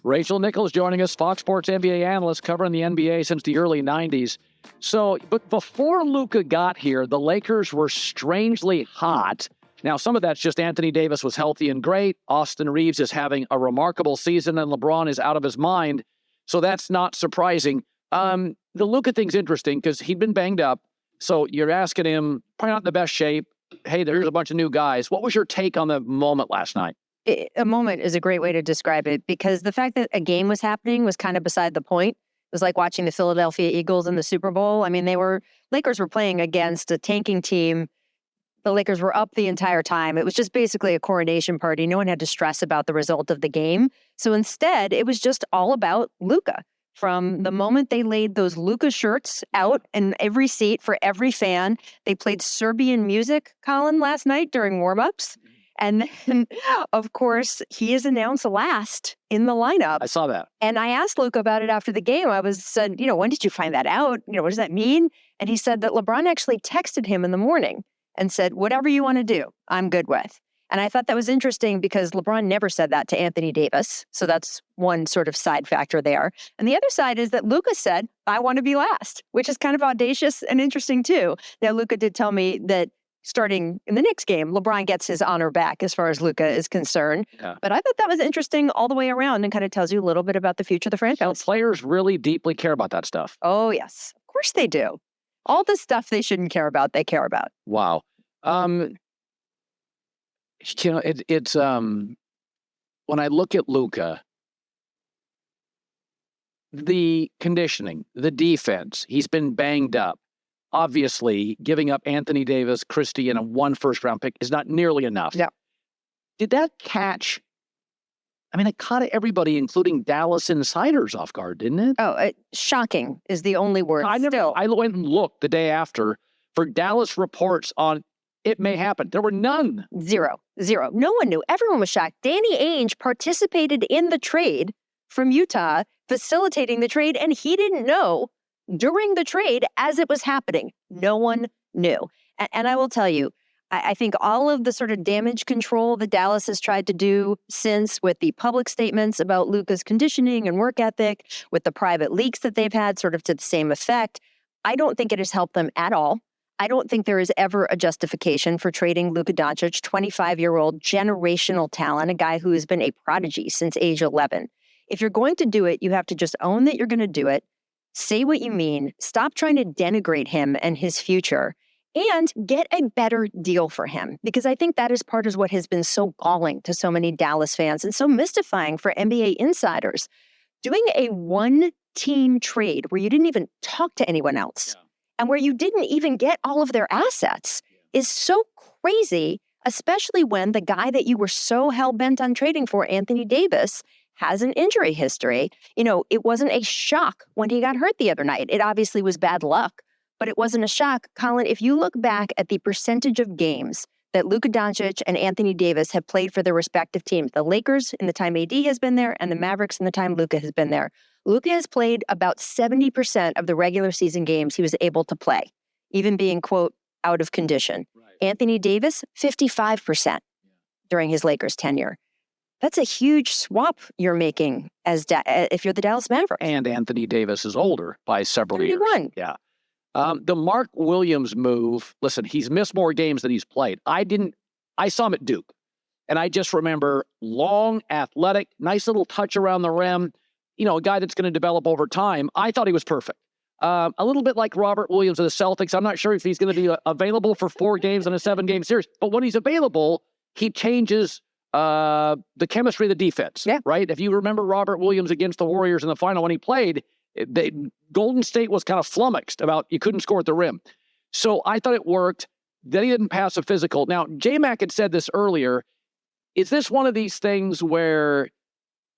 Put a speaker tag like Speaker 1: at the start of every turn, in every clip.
Speaker 1: Rachel Nichols joining us, Fox Sports NBA analyst covering the NBA since the early 90s. So, but before Luka got here, the Lakers were strangely hot. Now, some of that's just Anthony Davis was healthy and great. Austin Reeves is having a remarkable season, and LeBron is out of his mind. So that's not surprising. The Luka thing's interesting because he'd been banged up. So you're asking him, probably not in the best shape. Hey, there's a bunch of new guys. What was your take on the moment last night?
Speaker 2: A moment is a great way to describe it, because the fact that a game was happening was kind of beside the point. It was like watching the Philadelphia Eagles in the Super Bowl. I mean, Lakers were playing against a tanking team. The Lakers were up the entire time. It was just basically a coronation party. No one had to stress about the result of the game. So instead, it was just all about Luka. From the moment they laid those Luka shirts out in every seat for every fan, they played Serbian music, Colin, last night during warmups. And then, of course, he is announced last in the lineup.
Speaker 1: I saw that.
Speaker 2: And I asked Luka about it after the game. I said, when did you find that out? What does that mean? And he said that LeBron actually texted him in the morning and said, whatever you want to do, I'm good with. And I thought that was interesting because LeBron never said that to Anthony Davis. So that's one sort of side factor there. And the other side is that Luka said, I want to be last, which is kind of audacious and interesting too. Now, Luka did tell me that starting in the Knicks game, LeBron gets his honor back as far as Luka is concerned. Yeah. But I thought that was interesting all the way around and kind of tells you a little bit about the future of the franchise.
Speaker 1: So players really deeply care about that stuff.
Speaker 2: Oh, yes. Of course they do. All the stuff they shouldn't care about, they care about.
Speaker 1: Wow. It's when I look at Luka, the conditioning, the defense, he's been banged up. Obviously, giving up Anthony Davis, Christie, and a 1 first-round pick is not nearly enough.
Speaker 2: Yeah.
Speaker 1: Did that catch? I mean, it caught everybody, including Dallas insiders, off guard, didn't it?
Speaker 2: Oh, shocking is the only word.
Speaker 1: I went and looked the day after for Dallas reports on it may happen. There were none.
Speaker 2: Zero. No one knew. Everyone was shocked. Danny Ainge participated in the trade from Utah, facilitating the trade, and he didn't know during the trade as it was happening. No one knew. And I will tell you, I think all of the sort of damage control that Dallas has tried to do since, with the public statements about Luka's conditioning and work ethic, with the private leaks that they've had sort of to the same effect, I don't think it has helped them at all. I don't think there is ever a justification for trading Luka Doncic, 25-year-old generational talent, a guy who has been a prodigy since age 11. If you're going to do it, you have to just own that you're going to do it. Say what you mean. Stop trying to denigrate him and his future, and get a better deal for him. Because I think that is part of what has been so galling to so many Dallas fans and so mystifying for NBA insiders. Doing a one-team trade where you didn't even talk to anyone else, and where you didn't even get all of their assets is so crazy, especially when the guy that you were so hell-bent on trading for, Anthony Davis, has an injury history. It wasn't a shock when he got hurt the other night. It obviously was bad luck, but it wasn't a shock. Colin, if you look back at the percentage of games that Luka Doncic and Anthony Davis have played for their respective teams, the Lakers in the time AD has been there, and the Mavericks in the time Luka has been there, Luka has played about 70% of the regular season games he was able to play, even being, quote, out of condition. Right. Anthony Davis, 55% during his Lakers tenure. That's a huge swap you're making if you're the Dallas Mavericks.
Speaker 1: And Anthony Davis is older by several
Speaker 2: 31.
Speaker 1: years. Yeah. The Mark Williams move, listen, he's missed more games than he's played. I saw him at Duke, and I just remember long, athletic, nice little touch around the rim, a guy that's going to develop over time. I thought he was perfect. A little bit like Robert Williams of the Celtics. I'm not sure if he's going to be available for 4 games in a 7-game series, but when he's available, he changes the chemistry of the defense, right? If you remember Robert Williams against the Warriors in the final when he played, Golden State was kind of flummoxed about you couldn't score at the rim. So I thought it worked. Then he didn't pass a physical. Now, J-Mac had said this earlier. Is this one of these things where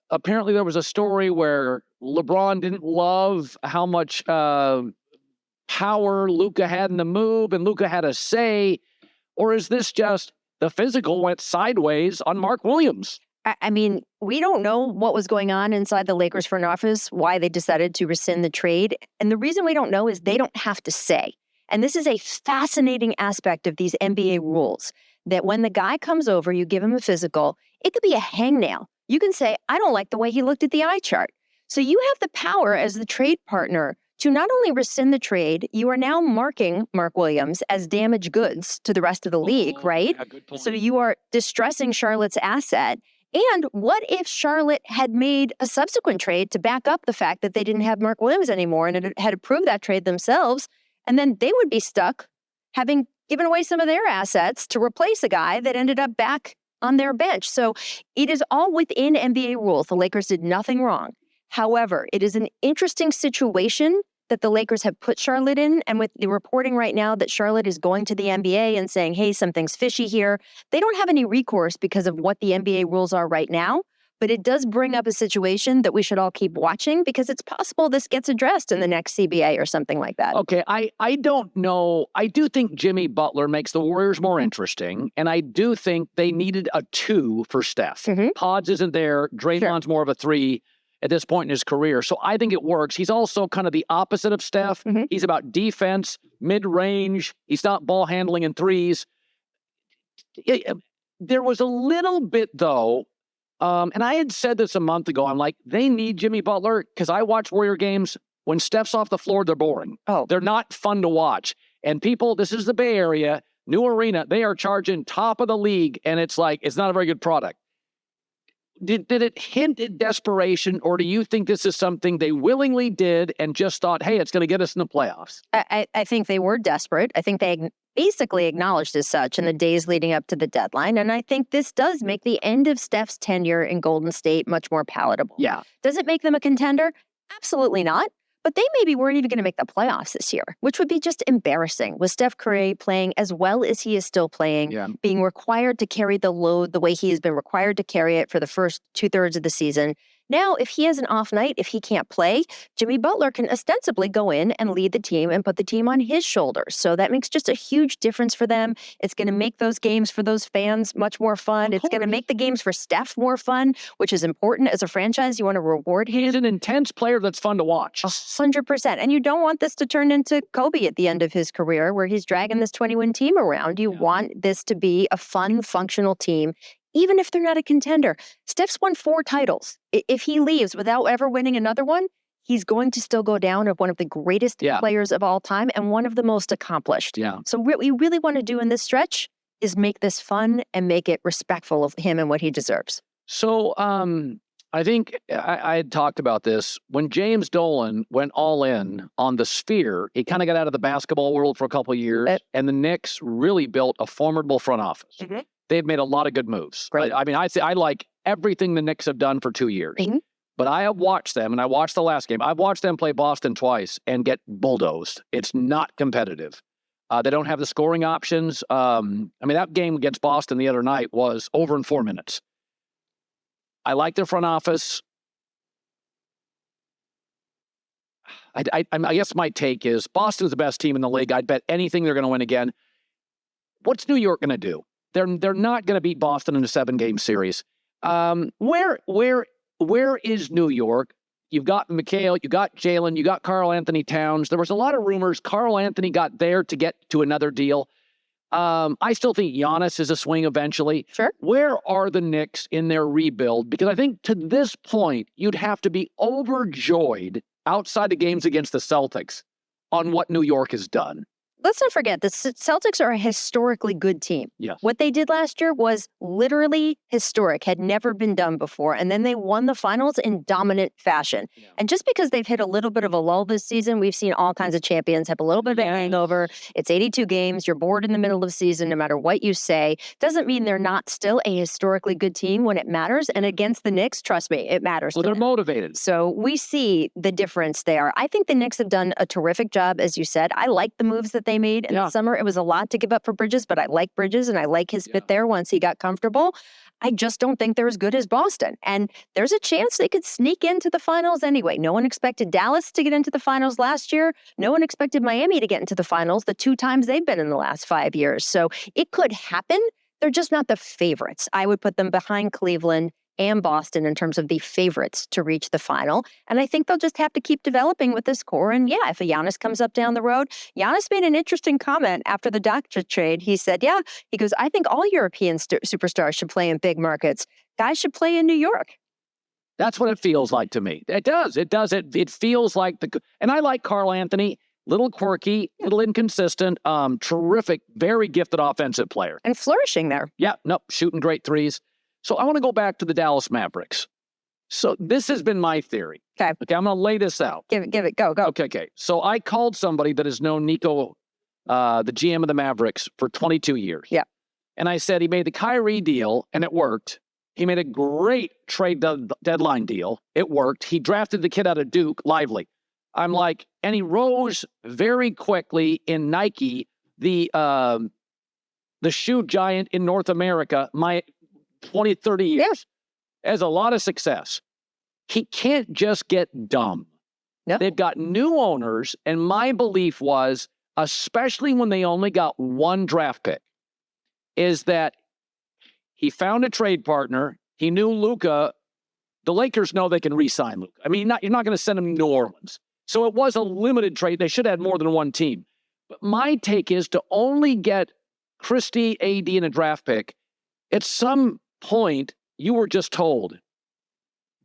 Speaker 1: apparently there was a story where LeBron didn't love how much power Luka had in the move and Luka had a say? Or is this just the physical went sideways on Mark Williams?
Speaker 2: I mean, we don't know what was going on inside the Lakers front office, why they decided to rescind the trade. And the reason we don't know is they don't have to say. And this is a fascinating aspect of these NBA rules, that when the guy comes over, you give him a physical, it could be a hangnail. You can say, I don't like the way he looked at the eye chart. So you have the power as the trade partner to not only rescind the trade, you are now marking Mark Williams as damaged goods to the rest of the league, right?
Speaker 1: Yeah, good point.
Speaker 2: So you are distressing Charlotte's asset. And what if Charlotte had made a subsequent trade to back up the fact that they didn't have Mark Williams anymore and had approved that trade themselves? And then they would be stuck having given away some of their assets to replace a guy that ended up back on their bench. So it is all within NBA rules. The Lakers did nothing wrong. However, it is an interesting situation that the Lakers have put Charlotte in. And with the reporting right now that Charlotte is going to the NBA and saying, hey, something's fishy here, they don't have any recourse because of what the NBA rules are right now. But it does bring up a situation that we should all keep watching because it's possible this gets addressed in the next CBA or something like that.
Speaker 1: Okay, I don't know. I do think Jimmy Butler makes the Warriors more interesting, and I do think they needed a 2 for Steph. Pods isn't there. Draymond's more of a 3 at this point in his career. So I think it works. He's also kind of the opposite of Steph. He's about defense, mid-range. He's not ball handling in threes. There was a little bit, though, and I had said this a month ago. I'm like, they need Jimmy Butler because I watch Warrior games. When Steph's off the floor, they're boring. They're not fun to watch. And people, this is the Bay Area, new arena, they are charging top of the league, and it's like, it's not a very good product. Did it hint at desperation, or do you think this is something they willingly did and just thought, hey, it's going to get us in the playoffs?
Speaker 2: I think they were desperate. I think they basically acknowledged as such in the days leading up to the deadline. And I think this does make the end of Steph's tenure in Golden State much more palatable.
Speaker 1: Yeah.
Speaker 2: Does it make them a contender? Absolutely not. But they maybe weren't even going to make the playoffs this year, which would be just embarrassing with Steph Curry playing as well as he is still playing, being required to carry the load the way he has been required to carry it for the first 2/3 of the season. Now, if he has an off night, if he can't play, Jimmy Butler can ostensibly go in and lead the team and put the team on his shoulders. So that makes just a huge difference for them. It's going to make those games for those fans much more fun. It's going to make the games for Steph more fun, which is important as a franchise. You want to reward him.
Speaker 1: He's an intense player that's fun to watch.
Speaker 2: 100%. And you don't want this to turn into Kobe at the end of his career where he's dragging this 20-win team around. You want this to be a fun, functional team. Even if they're not a contender. Steph's won 4 titles. If he leaves without ever winning another one, he's going to still go down as one of the greatest players of all time and one of the most accomplished. So what we really want to do in this stretch is make this fun and make it respectful of him and what he deserves.
Speaker 1: So I think I had talked about this. When James Dolan went all in on the Sphere, he kind of got out of the basketball world for a couple of years, and the Knicks really built a formidable front office. They've made a lot of good moves. I mean, I like everything the Knicks have done for 2 years. But I have watched them, and I watched the last game. I've watched them play Boston twice and get bulldozed. It's not competitive. They don't have the scoring options. I mean, that game against Boston the other night was over in 4 minutes. I like their front office. I guess my take is Boston's the best team in the league. I'd bet anything they're going to win again. What's New York going to do? They're not going to beat Boston in a 7-game series. Where is New York? You've got Mikhail, you got Jalen, you got Karl Anthony Towns. There was a lot of rumors Karl Anthony got there to get to another deal. I still think Giannis is a swing eventually.
Speaker 2: Sure.
Speaker 1: Where are the Knicks in their rebuild? Because I think to this point, you'd have to be overjoyed outside the games against the Celtics on what New York has done.
Speaker 2: Let's not forget, the Celtics are a historically good team.
Speaker 1: Yes.
Speaker 2: What they did last year was literally historic, had never been done before. And then they won the finals in dominant fashion. And just because they've hit a little bit of a lull this season, we've seen all kinds of champions have a little bit of a hangover. It's 82 games. You're bored in the middle of the season, no matter what you say. Doesn't mean they're not still a historically good team when it matters. And against the Knicks, trust me, it matters.
Speaker 1: Well, they're motivated.
Speaker 2: So we see the difference there. I think the Knicks have done a terrific job, as you said. I like the moves that they made in the summer. It was a lot to give up for Bridges, but I like Bridges and I like his fit there once he got comfortable. I just don't think they're as good as Boston. And there's a chance they could sneak into the finals anyway. No one expected Dallas to get into the finals last year. No one expected Miami to get into the finals the 2 times they've been in the last 5 years. So it could happen. They're just not the favorites. I would put them behind Cleveland and Boston in terms of the favorites to reach the final. And I think they'll just have to keep developing with this core. And if a Giannis comes up down the road, Giannis made an interesting comment after the Doncic trade. He said, he goes, I think all European superstars should play in big markets. Guys should play in New York.
Speaker 1: That's what it feels like to me. It does. It does. It feels like and I like Karl Anthony, little quirky, little inconsistent, terrific, very gifted offensive player.
Speaker 2: And flourishing there.
Speaker 1: Yeah, no, shooting great threes. So I want to go back to the Dallas Mavericks. So this has been my theory.
Speaker 2: Okay,
Speaker 1: I'm going to lay this out.
Speaker 2: give it, go.
Speaker 1: Okay. So I called somebody that has known Nico, the GM of the Mavericks, for 22 years.
Speaker 2: Yeah.
Speaker 1: And I said he made the Kyrie deal, and it worked. He made a great trade deadline deal. It worked. He drafted the kid out of Duke, Lively. I'm like, and he rose very quickly in Nike, the shoe giant in North America, my 20, 30 years. Yeah. Has a lot of success. He can't just get dumb. No. They've got new owners, and my belief was, especially when they only got one draft pick, is that he found a trade partner. He knew Luka. The Lakers know they can re-sign Luka. I mean, you're not going to send him to New Orleans. So it was a limited trade. They should have had more than one team. But my take is to only get Christie, AD, and a draft pick. At some point, you were just told,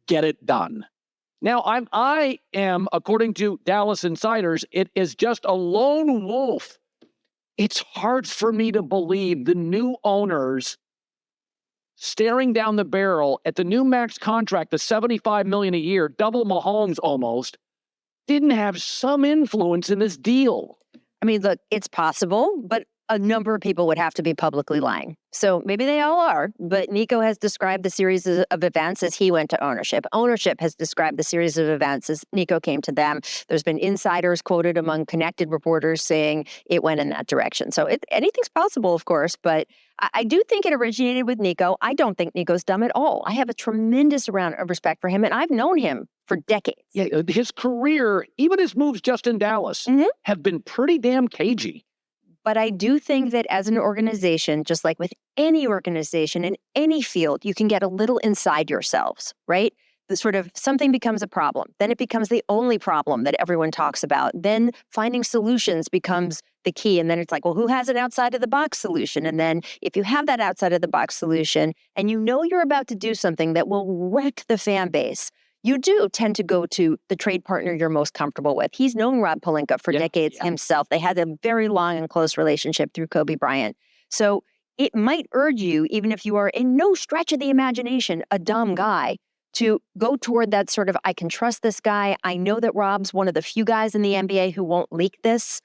Speaker 1: get it done. Now, I am, according to Dallas insiders, it is just a lone wolf. It's hard for me to believe the new owners staring down the barrel at the new max contract, the $75 million a year, double Mahomes almost, didn't have some influence in this deal.
Speaker 2: I mean, look, it's possible, but a number of people would have to be publicly lying. So maybe they all are, but Nico has described the series of events as he went to ownership. Ownership has described the series of events as Nico came to them. There's been insiders quoted among connected reporters saying it went in that direction. So anything's possible, of course, but I do think it originated with Nico. I don't think Nico's dumb at all. I have a tremendous amount of respect for him, and I've known him for decades.
Speaker 1: Yeah, his career, even his moves just in Dallas, have been pretty damn cagey.
Speaker 2: But I do think that as an organization, just like with any organization in any field, you can get a little inside yourselves, right? The sort of something becomes a problem. Then it becomes the only problem that everyone talks about. Then finding solutions becomes the key. And then it's like, well, who has an outside of the box solution? And then if you have that outside of the box solution and you know you're about to do something that will wreck the fan base, you do tend to go to the trade partner you're most comfortable with. He's known Rob Pelinka for decades himself. They had a very long and close relationship through Kobe Bryant. So it might urge you, even if you are in no stretch of the imagination, a dumb guy, to go toward that sort of, I can trust this guy. I know that Rob's one of the few guys in the NBA who won't leak this.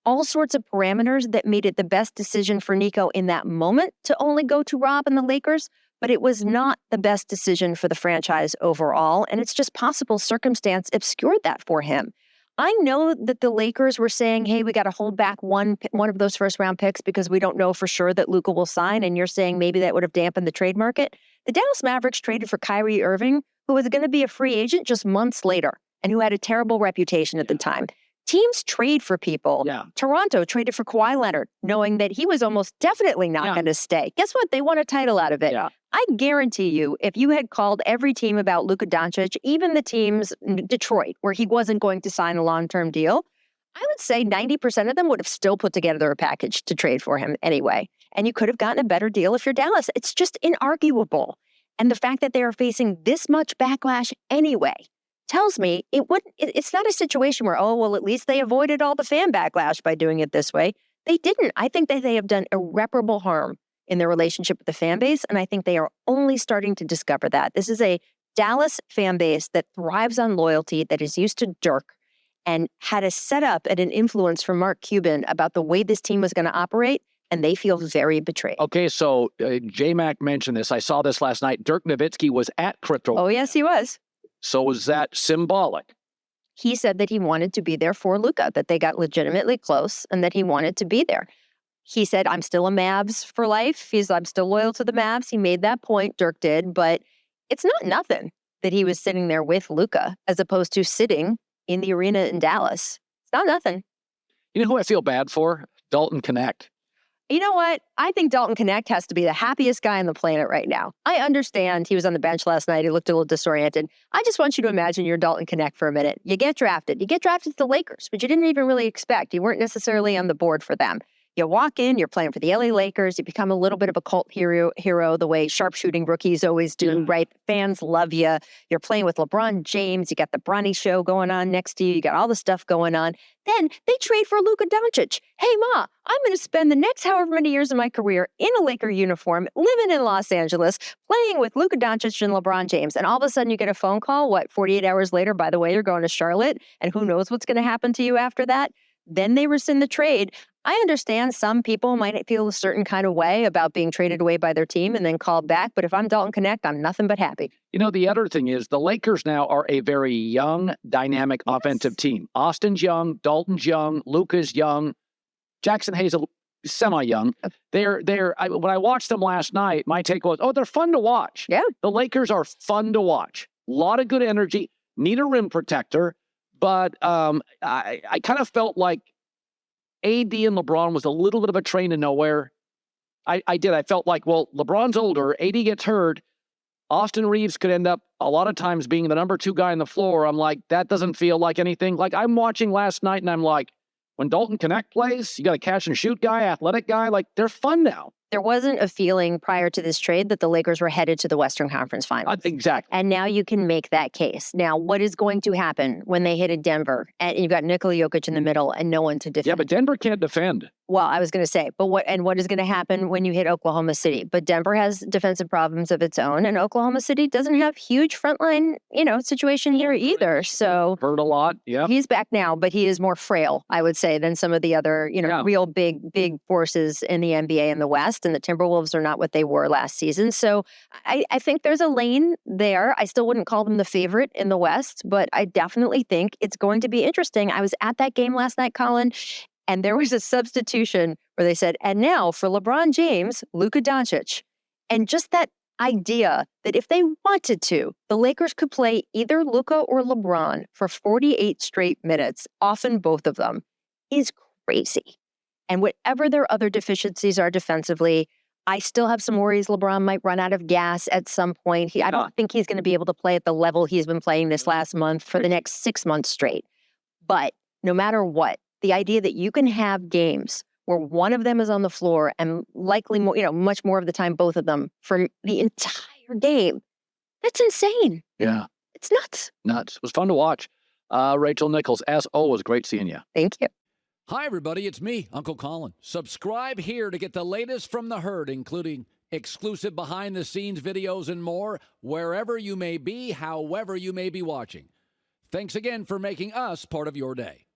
Speaker 2: All sorts of parameters that made it the best decision for Nico in that moment to only go to Rob and the Lakers. But it was not the best decision for the franchise overall, and it's just possible circumstance obscured that for him. I know that the Lakers were saying, hey, we got to hold back one of those first-round picks because we don't know for sure that Luka will sign, and you're saying maybe that would have dampened the trade market. The Dallas Mavericks traded for Kyrie Irving, who was going to be a free agent just months later, and who had a terrible reputation at the time. Teams trade for people. Yeah. Toronto traded for Kawhi Leonard, knowing that he was almost definitely not going to stay. Guess what? They won a title out of it. Yeah. I guarantee you, if you had called every team about Luka Doncic, even the teams in Detroit, where he wasn't going to sign a long-term deal, I would say 90% of them would have still put together a package to trade for him anyway. And you could have gotten a better deal if you're Dallas. It's just inarguable. And the fact that they are facing this much backlash anyway tells me it's not a situation where, oh, well, at least they avoided all the fan backlash by doing it this way. They didn't. I think that they have done irreparable harm in their relationship with the fan base, and I think they are only starting to discover that. This is a Dallas fan base that thrives on loyalty, that is used to Dirk, and had a setup and an influence from Mark Cuban about the way this team was going to operate, and they feel very betrayed.
Speaker 1: Okay, so J-Mac mentioned this. I saw this last night. Dirk Nowitzki was at Crypto.
Speaker 2: Oh, yes, he was.
Speaker 1: So was that symbolic?
Speaker 2: He said that he wanted to be there for Luka, that they got legitimately close, and that he wanted to be there. He said, I'm still a Mavs for life. I'm still loyal to the Mavs. He made that point, Dirk did, but it's not nothing that he was sitting there with Luka as opposed to sitting in the arena in Dallas. It's not nothing.
Speaker 1: You know who I feel bad for? Dalton Connect.
Speaker 2: You know what? I think Dalton Connect has to be the happiest guy on the planet right now. I understand he was on the bench last night. He looked a little disoriented. I just want you to imagine you're Dalton Connect for a minute. You get drafted. You get drafted to the Lakers, which you didn't even really expect. You weren't necessarily on the board for them. You walk in, you're playing for the LA Lakers. You become a little bit of a cult hero the way sharpshooting rookies always do, right? Fans love you. You're playing with LeBron James. You got the Bronny show going on next to you. You got all the stuff going on. Then they trade for Luka Doncic. Hey, Ma, I'm going to spend the next however many years of my career in a Laker uniform, living in Los Angeles, playing with Luka Doncic and LeBron James. And all of a sudden you get a phone call, 48 hours later, by the way, you're going to Charlotte, and who knows what's going to happen to you after that? Then they rescind the trade. I understand some people might feel a certain kind of way about being traded away by their team and then called back. But if I'm Dalton Connect, I'm nothing but happy.
Speaker 1: The other thing is the Lakers now are a very young, dynamic offensive team. Austin's young, Dalton's young, Luka's young, Jackson Hayes semi-young. When I watched them last night, my take was, they're fun to watch.
Speaker 2: Yeah.
Speaker 1: The Lakers are fun to watch. A lot of good energy, need a rim protector. But I kind of felt like AD and LeBron was a little bit of a train to nowhere. I did. I felt like, LeBron's older. AD gets hurt. Austin Reeves could end up a lot of times being the number 2 guy on the floor. I'm like, that doesn't feel like anything. Like I'm watching last night and I'm like, when Dalton Connect plays, you got a catch and shoot guy, athletic guy. Like they're fun now.
Speaker 2: There wasn't a feeling prior to this trade that the Lakers were headed to the Western Conference Finals.
Speaker 1: Exactly.
Speaker 2: And now you can make that case. Now, what is going to happen when they hit a Denver and you've got Nikola Jokic in the middle and no one to defend?
Speaker 1: Yeah, but Denver can't defend.
Speaker 2: Well, I was going to say, what is going to happen when you hit Oklahoma City? But Denver has defensive problems of its own, and Oklahoma City doesn't have huge frontline, situation here either. So
Speaker 1: hurt a lot. Yeah,
Speaker 2: he's back now, but he is more frail, I would say, than some of the other, real big forces in the NBA in the West. And the Timberwolves are not what they were last season. So I think there's a lane there. I still wouldn't call them the favorite in the West, but I definitely think it's going to be interesting. I was at that game last night, Colin. And there was a substitution where they said, and now for LeBron James, Luka Doncic. And just that idea that if they wanted to, the Lakers could play either Luka or LeBron for 48 straight minutes, often both of them, is crazy. And whatever their other deficiencies are defensively, I still have some worries LeBron might run out of gas at some point. I don't think he's going to be able to play at the level he's been playing this last month for the next 6 months straight. But no matter what, the idea that you can have games where one of them is on the floor and likely more, much more of the time, both of them for the entire game, that's insane.
Speaker 1: Yeah.
Speaker 2: It's nuts.
Speaker 1: Nuts. It was fun to watch. Rachel Nichols, as always, great seeing you.
Speaker 2: Thank you.
Speaker 3: Hi, everybody. It's me, Uncle Colin. Subscribe here to get the latest from the herd, including exclusive behind-the-scenes videos and more, wherever you may be, however you may be watching. Thanks again for making us part of your day.